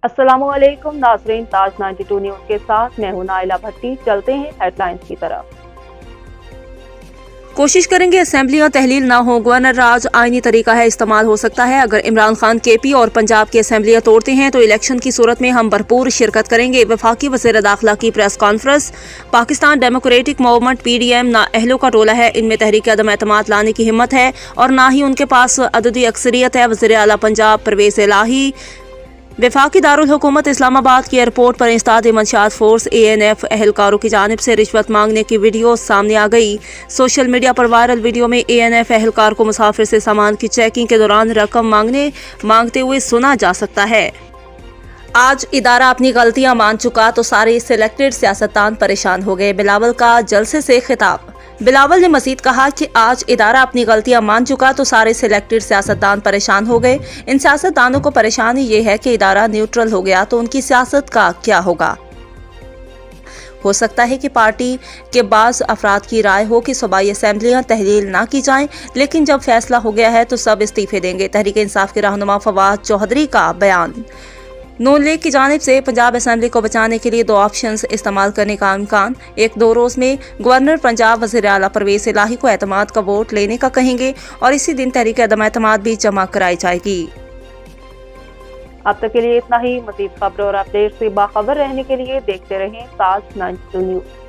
अस्सलामुअलैकुम नाज़रीन, ताज 92 न्यूज़ के साथ मैं हूं नाइला भट्टी। चलते हैं हेडलाइंस की तरफ। कोशिश करेंगे असेंबलियां तहलील ना हो। गवर्नर राज आईनी तरीका है, इस्तेमाल हो सकता है। अगर इमरान खान केपी और पंजाब की असेंबलियां तोड़ते हैं तो इलेक्शन की सूरत में हम भरपूर शिरकत करेंगे। वफाकी वज़ीर दाखिला की press conference. Pakistan democratic movement PDM ना अहलों का टोला है, इनमें तहरीक अदम एतमाद लाने की हिम्मत है और ना ही उनके पास अददी अक्सरियत है। वज़ीर आला पंजाब परवेज़ इलाही। वफाकी दारुल हुकूमत इस्लामाबाद की एयरपोर्ट पर इंसदाद मंशियात फोर्स ANF एहलकारों की जानिब से रिश्वत मांगने की वीडियो सामने आ गई। सोशल मीडिया पर वायरल वीडियो में ANF एहलकार को मुसाफिर से सामान की चेकिंग के दौरान रकम मांगते हुए सुना जा सकता है। आज इदारा अपनी गलतियां मान चुका तो सारे सिलेक्टेड सियासतदान परेशान हो गए। बिलावल का जलसे से खिताब। बिलावल ने मजीद कहा कि आज इदारा अपनी गलतियां मान चुका तो सारे सिलेक्टेड सियासतदान परेशान हो गए। इन सियासतदानों को परेशानी ये है कि इदारा न्यूट्रल हो गया तो उनकी सियासत का क्या होगा। हो सकता है कि पार्टी के बाज़ अफराद की राय हो कि सूबाई असेंबलियां तहलील ना की जाएं, लेकिन जब फैसला हो गया है तो सब इस्तीफे देंगे। तहरीक इंसाफ के रहनुमा फवाद चौधरी का बयान। नून लीग की जानिब से पंजाब असेंबली को बचाने के लिए 2 ऑप्शंस इस्तेमाल करने का इम्कान। 1-2 रोज में गवर्नर पंजाब वज़ीर आला परवेज़ इलाही को एतमाद का वोट लेने का कहेंगे और इसी दिन तहरीक अदम एतमाद भी जमा कराई जाएगी। अब तक के लिए इतना ही। मज़ीद खबरों और अपडेट से बाखबर रहने के लिए देखते रहें ताज 92 न्यूज़।